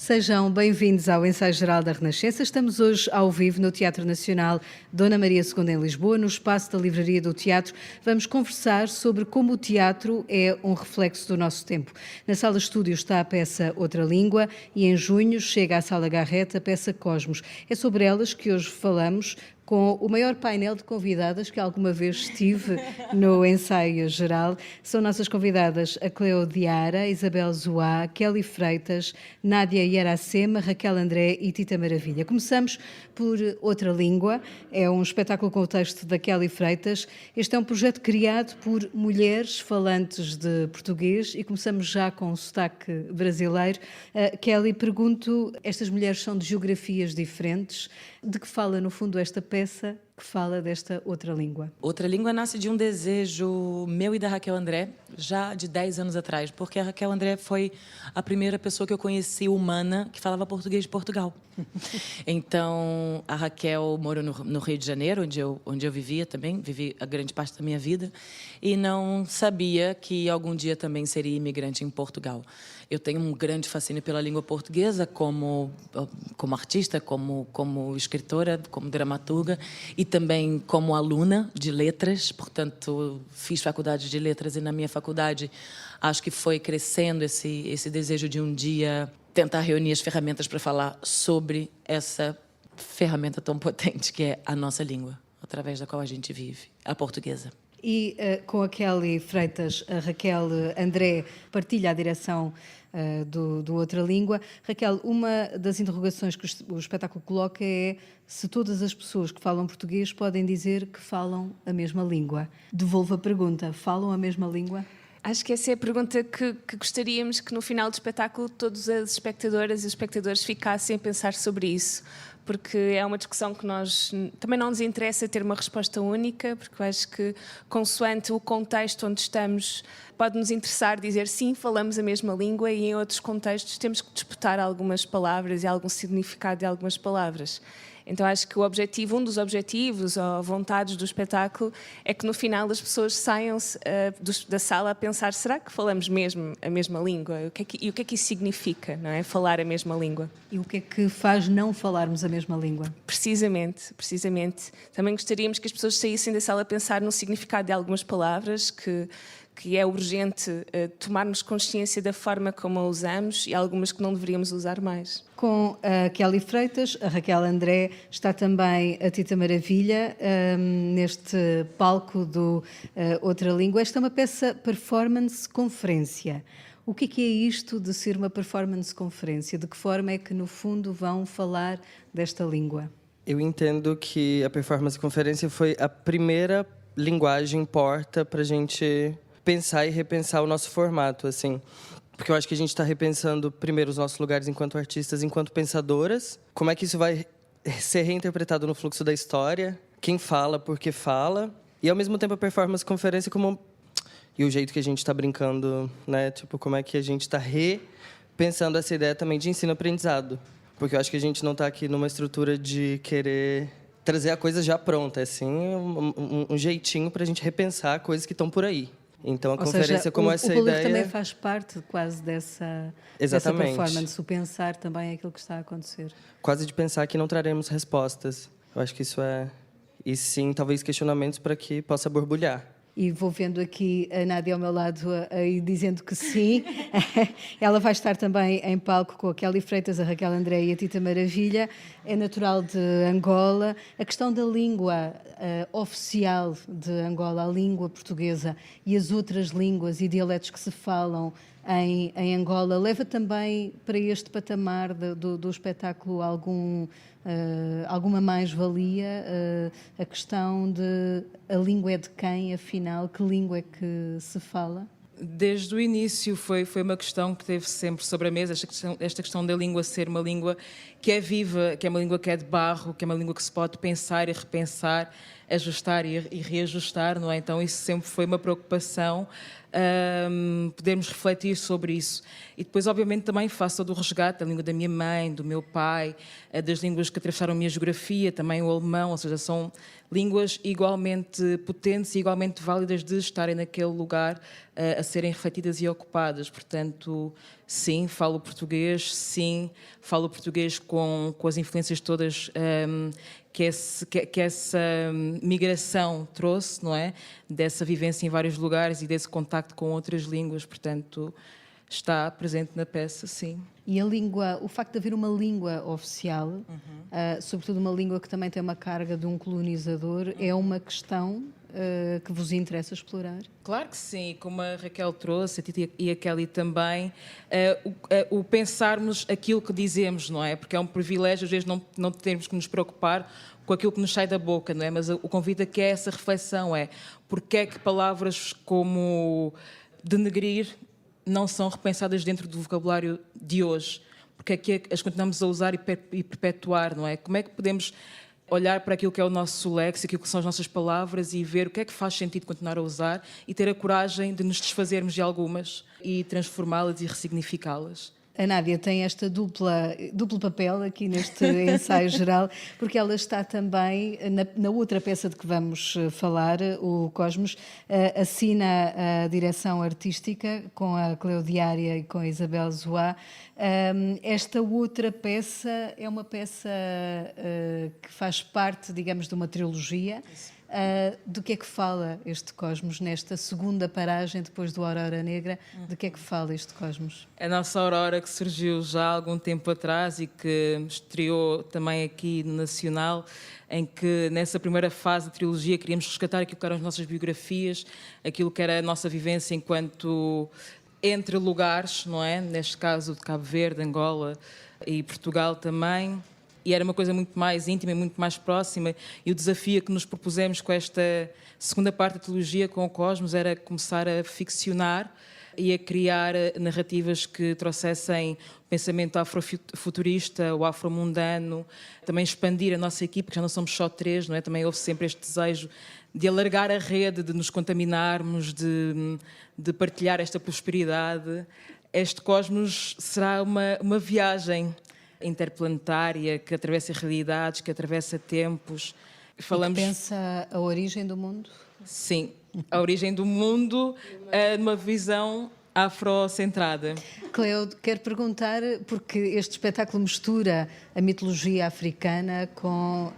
Sejam bem-vindos ao Ensaio Geral da Renascença. Estamos hoje ao vivo no Teatro Nacional Dona Maria II em Lisboa, no espaço da Livraria do Teatro. Vamos conversar sobre como o teatro é um reflexo do nosso tempo. Na sala estúdio está a peça Outra Língua e em junho chega à Sala Garrett a peça Cosmos. É sobre elas que hoje falamos com o maior painel de convidadas que alguma vez tive no ensaio geral. São nossas convidadas a Cleo Diara, Isabel Zoá, Kelly Freitas, Nádia Iracema, Raquel André e Tita Maravilha. Começamos por Outra Língua, é um espetáculo com o texto da Kelly Freitas. Este é um projeto criado por mulheres falantes de português e começamos já com o sotaque brasileiro. Kelly, pergunto, estas mulheres são de geografias diferentes. De que fala, no fundo, esta peça que fala desta outra língua? Outra Língua nasce de um desejo meu e da Raquel André, já de 10 anos atrás, porque a Raquel André foi a primeira pessoa que eu conheci humana que falava português de Portugal. Então, a Raquel morou no Rio de Janeiro, onde eu vivia também, vivi a grande parte da minha vida, e não sabia que algum dia também seria imigrante em Portugal. Eu tenho um grande fascínio pela língua portuguesa como artista, como escritora, como dramaturga e também como aluna de letras. Portanto, fiz faculdade de letras e na minha faculdade acho que foi crescendo esse desejo de um dia tentar reunir as ferramentas para falar sobre essa ferramenta tão potente que é a nossa língua, através da qual a gente vive, a portuguesa. E com a Kelly Freitas, a Raquel André partilha a direção do Outra Língua. Raquel, uma das interrogações que o espetáculo coloca é se todas as pessoas que falam português podem dizer que falam a mesma língua. Devolvo a pergunta, falam a mesma língua? Acho que essa é a pergunta que gostaríamos que no final do espetáculo todas as espectadoras e os espectadores ficassem a pensar sobre isso, porque é uma discussão que também não nos interessa ter uma resposta única, porque eu acho que, consoante o contexto onde estamos, pode-nos interessar dizer sim, falamos a mesma língua, e em outros contextos temos que disputar algumas palavras e algum significado de algumas palavras. Então acho que um dos objetivos ou vontades do espetáculo é que no final as pessoas saiam da sala a pensar, será que falamos mesmo a mesma língua? E o que é que isso significa, não é? Falar a mesma língua. E o que é que faz não falarmos a mesma língua? Precisamente. Também gostaríamos que as pessoas saíssem da sala a pensar no significado de algumas palavras, que é urgente tomarmos consciência da forma como a usamos e algumas que não deveríamos usar mais. Com a Kelly Freitas, a Raquel André, está também a Tita Maravilha neste palco do Outra Língua. Esta é uma peça performance-conferência. O que é isto de ser uma performance-conferência? De que forma é que, no fundo, vão falar desta língua? Eu entendo que a performance-conferência foi a primeira linguagem porta para a gente pensar e repensar o nosso formato, assim. Porque eu acho que a gente está repensando, primeiro, os nossos lugares enquanto artistas, enquanto pensadoras. Como é que isso vai ser reinterpretado no fluxo da história? Quem fala, por que fala? E, ao mesmo tempo, a performance-conferência como... E o jeito que a gente está brincando, né? Tipo, como é que a gente está repensando essa ideia também de ensino-aprendizado. Porque eu acho que a gente não está aqui numa estrutura de querer trazer a coisa já pronta. É, assim, um jeitinho para a gente repensar coisas que estão por aí. Então, a conferência como essa ideia... O público também faz parte quase dessa performance, o pensar também aquilo que está a acontecer. Quase de pensar que não traremos respostas. Eu acho que isso é... E sim, talvez questionamentos para que possa borbulhar. E vou vendo aqui a Nádia ao meu lado aí dizendo que sim. Ela vai estar também em palco com a Kelly Freitas, a Raquel André e a Tita Maravilha. É natural de Angola. A questão da língua oficial de Angola, a língua portuguesa e as outras línguas e dialetos que se falam em Angola, leva também para este patamar do espetáculo alguma mais-valia? A questão de a língua é de quem, afinal, que língua é que se fala? Desde o início foi uma questão que teve sempre sobre a mesa, esta questão da língua ser uma língua que é viva, que é uma língua que é de barro, que é uma língua que se pode pensar e repensar, ajustar e reajustar, não é? Então isso sempre foi uma preocupação, podermos refletir sobre isso. E depois, obviamente, também faço todo o resgate da língua da minha mãe, do meu pai, das línguas que atravessaram a minha geografia, também o alemão, ou seja, são línguas igualmente potentes e igualmente válidas de estarem naquele lugar a serem refletidas e ocupadas. Portanto, sim, falo português, sim, falo português com as influências todas que essa migração trouxe, não é? Dessa vivência em vários lugares e desse contacto com outras línguas. Portanto, está presente na peça, sim. E a língua, o facto de haver uma língua oficial, sobretudo uma língua que também tem uma carga de um colonizador, é uma questão que vos interessa explorar? Claro que sim, como a Raquel trouxe, a Titi e a Kelly também, o pensarmos aquilo que dizemos, não é? Porque é um privilégio, às vezes, não termos que nos preocupar com aquilo que nos sai da boca, não é? Mas o convite aqui é essa reflexão, é porque é que palavras como denegrir não são repensadas dentro do vocabulário de hoje? Porque é que as continuamos a usar e perpetuar, não é? Como é que podemos olhar para aquilo que é o nosso léxico, aquilo que são as nossas palavras e ver o que é que faz sentido continuar a usar e ter a coragem de nos desfazermos de algumas e transformá-las e ressignificá-las. A Nádia tem esta duplo papel aqui neste ensaio geral, porque ela está também, na outra peça de que vamos falar, o Cosmos, assina a direção artística com a Cleodiária e com a Isabel Zoá. Esta outra peça é uma peça que faz parte, digamos, de uma trilogia. Do que é que fala este Cosmos nesta segunda paragem depois do Aurora Negra? De que é que fala este Cosmos? A nossa Aurora, que surgiu já há algum tempo atrás e que estreou também aqui no Nacional, em que nessa primeira fase da trilogia queríamos resgatar aquilo que eram as nossas biografias, aquilo que era a nossa vivência enquanto entre lugares, não é? Neste caso de Cabo Verde, Angola e Portugal também. E era uma coisa muito mais íntima e muito mais próxima. E o desafio que nos propusemos com esta segunda parte da trilogia, com o Cosmos, era começar a ficcionar e a criar narrativas que trouxessem o pensamento afrofuturista, o afromundano, também expandir a nossa equipe, que já não somos só 3, não é? Também houve sempre este desejo de alargar a rede, de nos contaminarmos, de partilhar esta prosperidade. Este Cosmos será uma viagem interplanetária que atravessa realidades, que atravessa tempos. Falamos... Que pensa a origem do mundo? Sim, a origem do mundo numa visão afrocentrada. Cleo, quero perguntar, porque este espetáculo mistura a mitologia africana com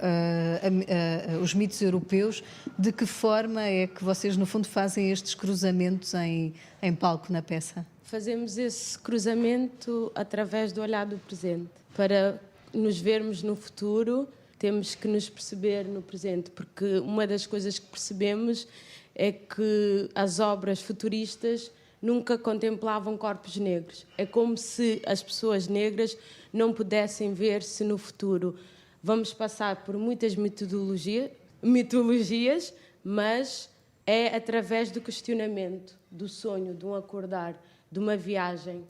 os mitos europeus, de que forma é que vocês, no fundo, fazem estes cruzamentos em palco na peça? Fazemos esse cruzamento através do olhar do presente. Para nos vermos no futuro, temos que nos perceber no presente, porque uma das coisas que percebemos é que as obras futuristas nunca contemplavam corpos negros. É como se as pessoas negras não pudessem ver-se no futuro. Vamos passar por muitas mitologias, mas é através do questionamento, do sonho, de um acordar, de uma viagem.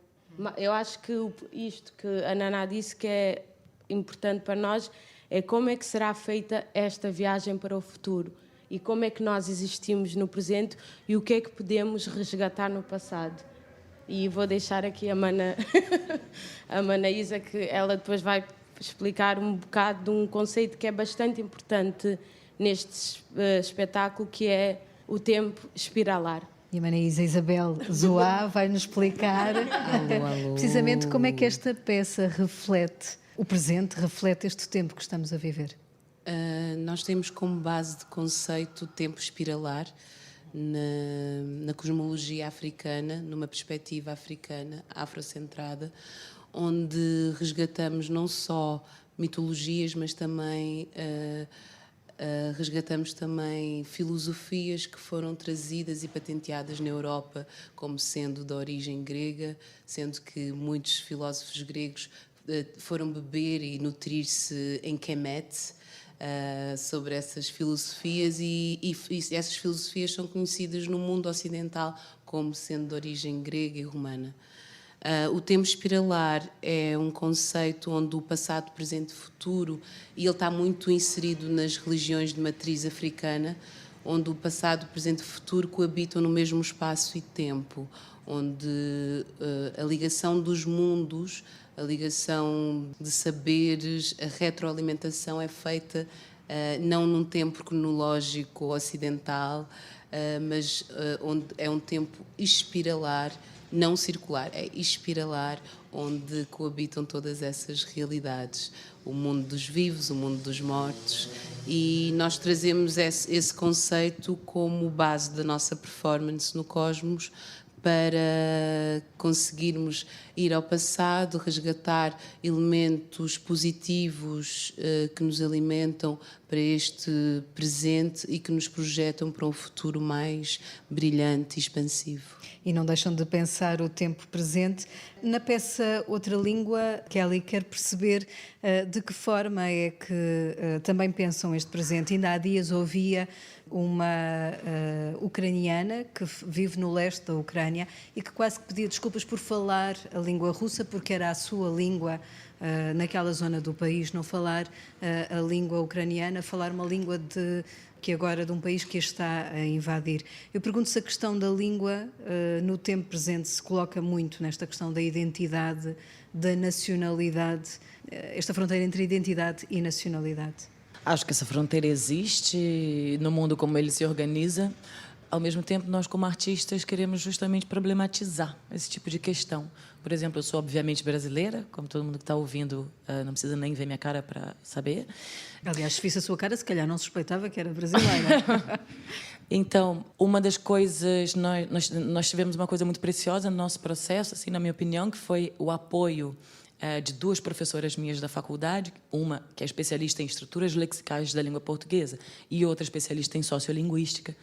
Eu acho que isto que a Naná disse que é importante para nós é como é que será feita esta viagem para o futuro e como é que nós existimos no presente e o que é que podemos resgatar no passado. E vou deixar aqui a Mana Isa, que ela depois vai explicar um bocado de um conceito que é bastante importante neste espetáculo, que é o tempo espiralar. E a Manaísa Isabel Zoá vai-nos explicar precisamente como é que esta peça reflete o presente, reflete este tempo que estamos a viver. Nós temos como base de conceito o tempo espiralar na cosmologia africana, numa perspectiva africana, afrocentrada, onde resgatamos não só mitologias, mas também resgatamos também filosofias que foram trazidas e patenteadas na Europa como sendo de origem grega, sendo que muitos filósofos gregos foram beber e nutrir-se em Kemet sobre essas filosofias e essas filosofias são conhecidas no mundo ocidental como sendo de origem grega e romana. O tempo espiralar é um conceito onde o passado, presente e futuro, e ele está muito inserido nas religiões de matriz africana, onde o passado, presente e futuro coabitam no mesmo espaço e tempo, onde a ligação dos mundos, a ligação de saberes, a retroalimentação é feita não num tempo cronológico ocidental, mas onde é um tempo espiralar, não circular, é espiralar, onde coabitam todas essas realidades, o mundo dos vivos, o mundo dos mortos, e nós trazemos esse conceito como base da nossa performance no Cosmos, para conseguirmos ir ao passado, resgatar elementos positivos que nos alimentam para este presente e que nos projetam para um futuro mais brilhante e expansivo. E não deixam de pensar o tempo presente. Na peça Outra Língua, Kelly quer perceber de que forma é que também pensam este presente. Ainda há dias ouvia uma ucraniana que vive no leste da Ucrânia e que quase que pedia desculpas por falar a língua russa, porque era a sua língua naquela zona do país, não falar a língua ucraniana, falar uma língua que agora de um país que a está a invadir. Eu pergunto se a questão da língua no tempo presente se coloca muito nesta questão da identidade, da nacionalidade, esta fronteira entre identidade e nacionalidade. Acho que essa fronteira existe no mundo como ele se organiza. Ao mesmo tempo, nós como artistas queremos justamente problematizar esse tipo de questão. Por exemplo, eu sou obviamente brasileira, como todo mundo que está ouvindo não precisa nem ver minha cara para saber. Aliás, se visse a sua cara, se calhar não suspeitava que era brasileira. Então, uma das coisas, nós tivemos uma coisa muito preciosa no nosso processo, assim, na minha opinião, que foi o apoio de duas professoras minhas da faculdade, uma que é especialista em estruturas lexicais da língua portuguesa e outra especialista em sociolinguística.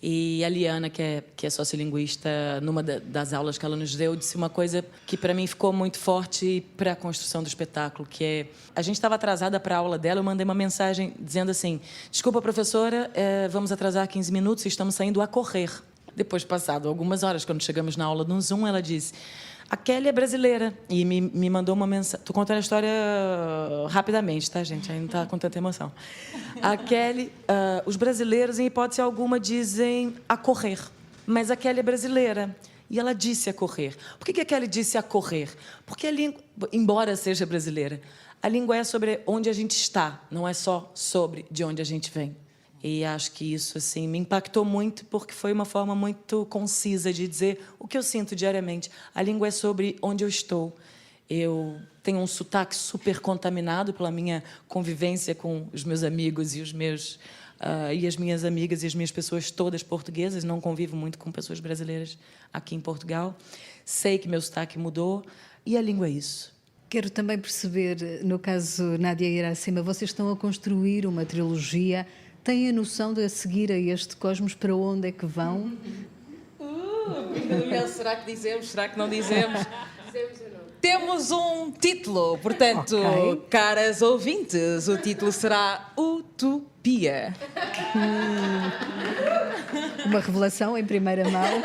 E a Liana, que é sociolinguista, numa das aulas que ela nos deu, disse uma coisa que para mim ficou muito forte para a construção do espetáculo, que é... A gente estava atrasada para a aula dela, eu mandei uma mensagem dizendo assim: desculpa, professora, vamos atrasar 15 minutos, estamos saindo a correr. Depois, passado algumas horas, quando chegamos na aula no Zoom, ela disse: a Kelly é brasileira. E me mandou uma mensagem. Estou contando a história rapidamente, tá, gente? Aí não está com tanta emoção. A Kelly, os brasileiros, em hipótese alguma, dizem a correr. Mas a Kelly é brasileira. E ela disse a correr. Por que a Kelly disse a correr? Porque a língua, embora seja brasileira, a língua é sobre onde a gente está, não é só sobre de onde a gente vem. E acho que isso assim me impactou muito, porque foi uma forma muito concisa de dizer o que eu sinto diariamente. A língua é sobre onde eu estou. Eu tenho um sotaque super contaminado pela minha convivência com os meus amigos e e as minhas amigas e as minhas pessoas todas portuguesas. Não convivo muito com pessoas brasileiras aqui em Portugal. Sei que meu sotaque mudou e a língua é isso. Quero também perceber, no caso Nádia Iracema, vocês estão a construir uma trilogia. Têm a noção de, a seguir a este Cosmos, para onde é que vão? Será que dizemos? Será que não dizemos? Temos um título, portanto, caras ouvintes, o título será Utopia. Uma revelação em primeira mão.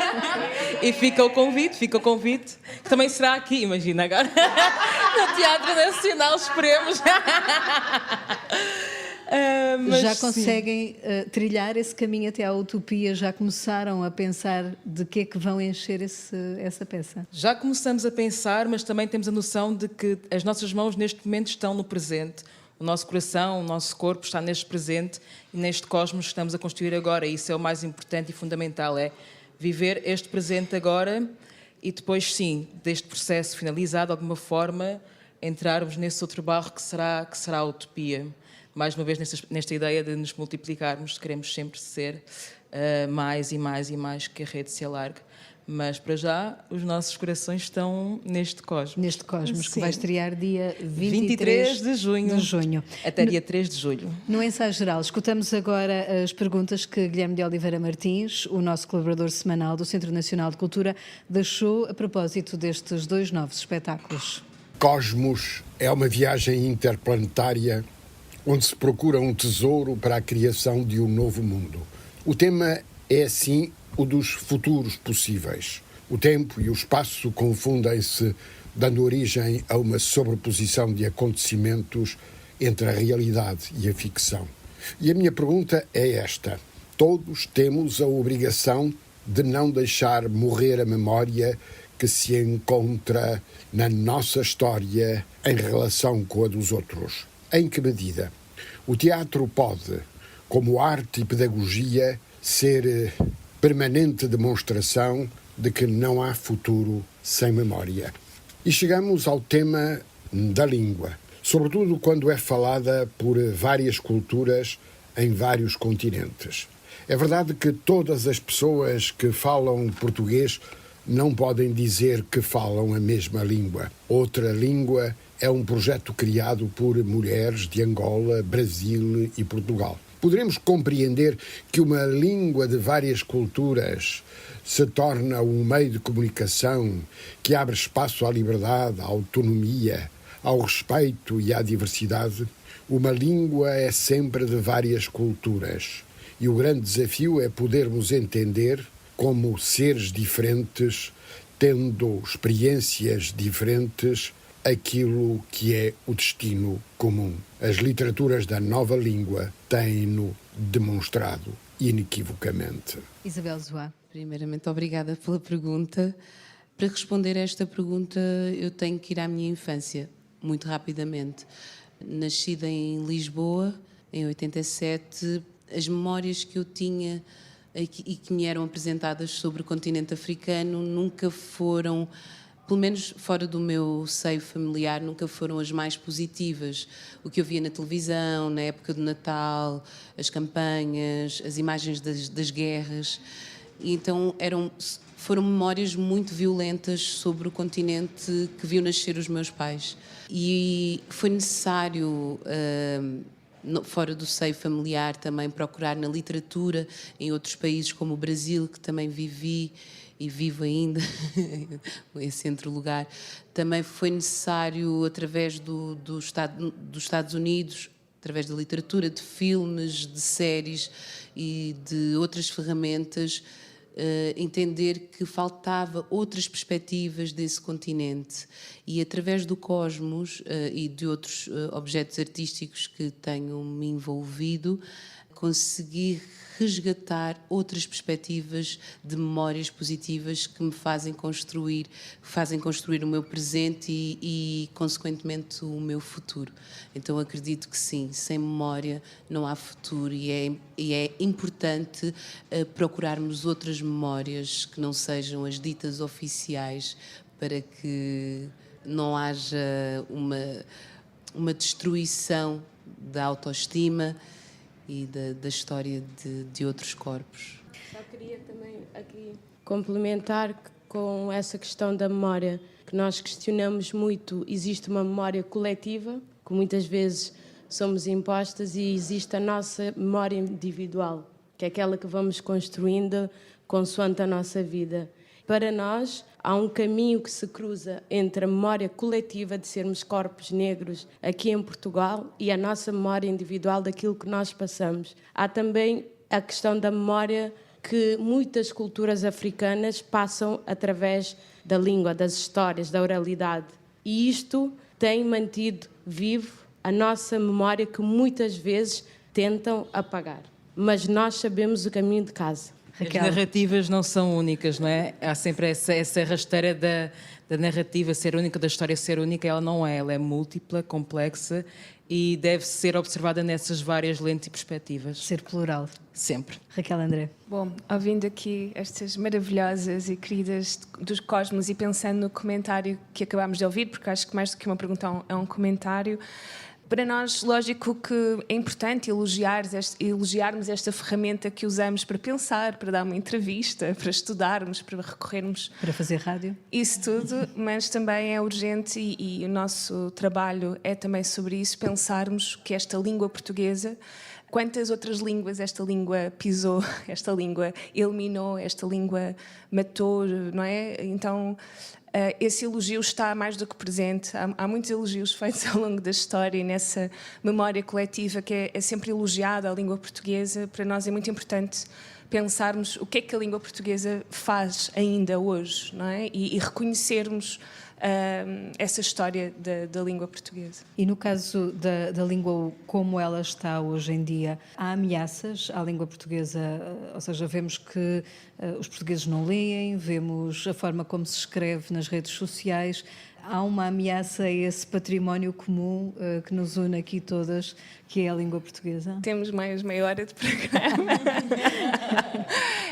E fica o convite, que também será aqui, imagina agora, no Teatro Nacional, esperemos. Já conseguem trilhar esse caminho até à utopia? Já começaram a pensar de que é que vão encher essa peça? Já começamos a pensar, mas também temos a noção de que as nossas mãos neste momento estão no presente. O nosso coração, o nosso corpo está neste presente e neste cosmos que estamos a construir agora. E isso é o mais importante e fundamental, é viver este presente agora e depois, sim, deste processo finalizado, de alguma forma, entrarmos nesse outro barro que será a utopia. Mais uma vez, nesta ideia de nos multiplicarmos, queremos sempre ser mais e mais e mais, que a rede se alargue. Mas, para já, os nossos corações estão neste Cosmos. Neste Cosmos, sim, que vai estrear dia 23 de junho. Até dia 3 de julho. No ensaio geral, escutamos agora as perguntas que Guilherme de Oliveira Martins, o nosso colaborador semanal do Centro Nacional de Cultura, deixou a propósito destes dois novos espetáculos. Cosmos é uma viagem interplanetária onde se procura um tesouro para a criação de um novo mundo. O tema é, assim, o dos futuros possíveis. O tempo e o espaço confundem-se, dando origem a uma sobreposição de acontecimentos entre a realidade e a ficção. E a minha pergunta é esta: todos temos a obrigação de não deixar morrer a memória que se encontra na nossa história em relação com a dos outros. Em que medida? O teatro pode, como arte e pedagogia, ser permanente demonstração de que não há futuro sem memória. E chegamos ao tema da língua, sobretudo quando é falada por várias culturas em vários continentes. É verdade que todas as pessoas que falam português não podem dizer que falam a mesma língua. Outra língua é um projeto criado por mulheres de Angola, Brasil e Portugal. Poderemos compreender que uma língua de várias culturas se torna um meio de comunicação que abre espaço à liberdade, à autonomia, ao respeito e à diversidade. Uma língua é sempre de várias culturas e o grande desafio é podermos entender como seres diferentes, tendo experiências diferentes, aquilo que é o destino comum. As literaturas da nova língua têm-no demonstrado inequivocamente. Isabel Zoá. Primeiramente, obrigada pela pergunta. Para responder a esta pergunta, eu tenho que ir à minha infância, muito rapidamente. Nascida em Lisboa, em 87, as memórias que eu tinha e que me eram apresentadas sobre o continente africano nunca foram, pelo menos fora do meu seio familiar, nunca foram as mais positivas. O que eu via na televisão, na época do Natal, as campanhas, as imagens das guerras. E então foram memórias muito violentas sobre o continente que viu nascer os meus pais. E foi necessário, fora do seio familiar, também procurar na literatura, em outros países como o Brasil, que também vivi e vivo ainda, esse entre lugar. Também foi necessário, através dos Estados Unidos, através da literatura, de filmes, de séries e de outras ferramentas, entender que faltava outras perspectivas desse continente. E através do Cosmos e de outros objetos artísticos que tenho me envolvido, consegui resgatar outras perspectivas de memórias positivas que me fazem construir o meu presente e consequentemente, o meu futuro. Então, acredito que sim, sem memória não há futuro e é importante procurarmos outras memórias que não sejam as ditas oficiais para que não haja uma destruição da autoestima e da história de outros corpos. Só queria também aqui complementar com essa questão da memória, que nós questionamos muito. Existe uma memória coletiva, que muitas vezes somos impostas, e existe a nossa memória individual, que é aquela que vamos construindo consoante a nossa vida. Para nós, há um caminho que se cruza entre a memória coletiva de sermos corpos negros aqui em Portugal e a nossa memória individual daquilo que nós passamos. Há também a questão da memória que muitas culturas africanas passam através da língua, das histórias, da oralidade. E isto tem mantido vivo a nossa memória, que muitas vezes tentam apagar. Mas nós sabemos o caminho de casa. Raquel. As narrativas não são únicas, não é? Há sempre essa rasteira da narrativa ser única, da história ser única. Ela não é, ela é múltipla, complexa e deve ser observada nessas várias lentes e perspectivas. Ser plural. Sempre. Raquel André. Bom, ouvindo aqui estas maravilhosas e queridas dos Cosmos e pensando no comentário que acabámos de ouvir, porque acho que mais do que uma pergunta é um comentário, para nós, lógico que é importante elogiarmos esta ferramenta que usamos para pensar, para dar uma entrevista, para estudarmos, para recorrermos... Para fazer rádio. Isso tudo, mas também é urgente e o nosso trabalho é também sobre isso, pensarmos que esta língua portuguesa, quantas outras línguas esta língua pisou, esta língua eliminou, esta língua matou, não é? Então... esse elogio está mais do que presente. Há muitos elogios feitos ao longo da história e nessa memória coletiva que é sempre elogiada a língua portuguesa. Para nós é muito importante pensarmos o que é que a língua portuguesa faz ainda hoje, não é? E reconhecermos essa história da língua portuguesa. E no caso da língua como ela está hoje em dia, há ameaças à língua portuguesa? Ou seja, vemos que os portugueses não leem, vemos a forma como se escreve nas redes sociais. Há uma ameaça a esse património comum que nos une aqui todas, que é a língua portuguesa? Temos mais meia hora de programa.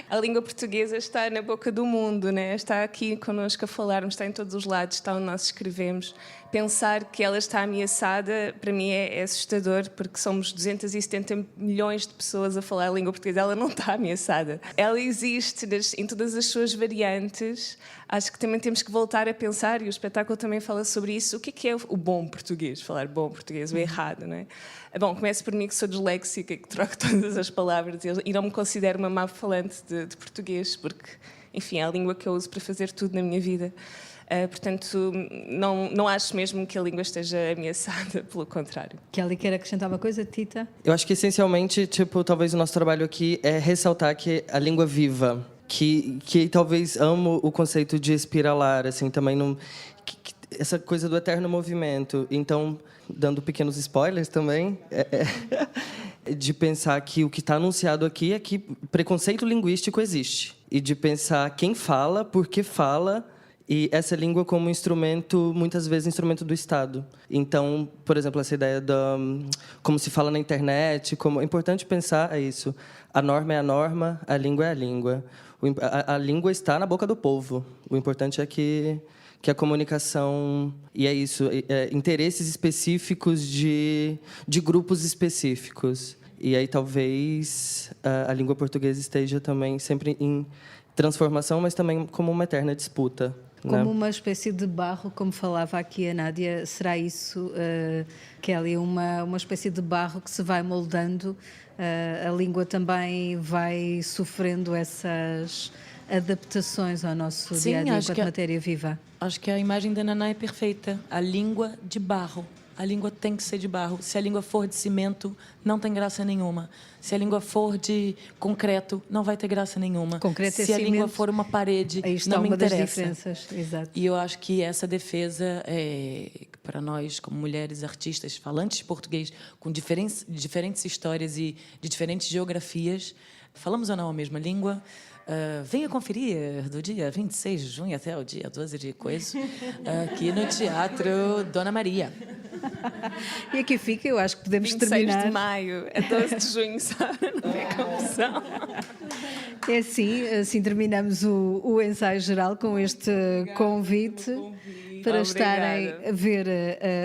A língua portuguesa está na boca do mundo, né? Está aqui connosco a falarmos, está em todos os lados, está onde nós escrevemos. Pensar que ela está ameaçada, para mim, é assustador, porque somos 270 milhões de pessoas a falar a língua portuguesa. Ela não está ameaçada. Ela existe em todas as suas variantes. Acho que também temos que voltar a pensar, e o espetáculo também fala sobre isso, o que é o bom português, falar bom português, o errado, não é? Bom, começo por mim, que sou disléxica, que troco todas as palavras e não me considero uma má falante de português, porque, enfim, é a língua que eu uso para fazer tudo na minha vida. Portanto, não acho mesmo que a língua esteja ameaçada, pelo contrário. Kelly, quer acrescentar uma coisa, Tita? Eu acho que, essencialmente, talvez o nosso trabalho aqui é ressaltar que a língua viva, que talvez amo o conceito de espiralar, assim, também não... essa coisa do eterno movimento. Então, dando pequenos spoilers também, de pensar que o que está anunciado aqui é que preconceito linguístico existe. E de pensar quem fala, por que fala, e essa língua como instrumento, muitas vezes, instrumento do Estado. Então, por exemplo, essa ideia da como se fala na internet, como é importante pensar isso. A norma é a norma, a língua é a língua. A língua está na boca do povo. O importante é que a comunicação, e é isso, interesses específicos de grupos específicos. E aí talvez a língua portuguesa esteja também sempre em transformação, mas também como uma eterna disputa. Como uma espécie de barro, como falava aqui a Nádia, será isso, Kelly, uma espécie de barro que se vai moldando, a língua também vai sofrendo essas adaptações ao nosso dia-a-dia enquanto matéria viva? Acho que a imagem da Naná é perfeita. A língua de barro. A língua tem que ser de barro. Se a língua for de cimento, não tem graça nenhuma. Se a língua for de concreto, não vai ter graça nenhuma. Concreto Se a língua for uma parede, aí está não me uma das interessa. diferenças. Exato. E eu acho que essa defesa, para nós, como mulheres artistas falantes de português, com diferentes histórias e de diferentes geografias, falamos ou não a mesma língua? Venha conferir do dia 26 de junho até o dia 12 de coisa, aqui no Teatro Dona Maria. E aqui fica, eu acho que podemos 26 terminar. de maio a 12 de junho, sabe? Não é confusão. É assim terminamos o ensaio geral com este convite para estarem a ver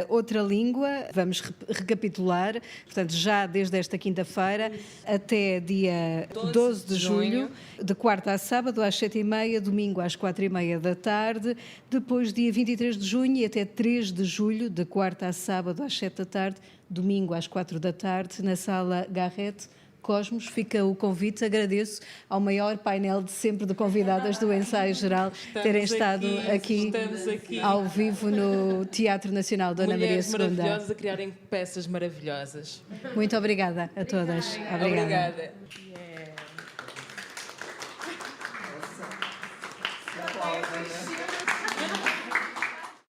outra língua. Vamos recapitular, portanto, já desde esta quinta-feira até dia 12 de julho, de quarta a sábado às 7h30, domingo às 4h30 da tarde, depois dia 23 de junho e até 3 de julho, de quarta a sábado às 7 da tarde, domingo às 4 da tarde, na Sala Garrett Cosmos. Fica o convite. Agradeço ao maior painel de sempre de convidadas do Ensaio Geral terem estado aqui ao vivo no Teatro Nacional Dona Maria II. Mulheres maravilhosas a criarem peças maravilhosas. Muito obrigada a todas. Obrigada. Obrigada.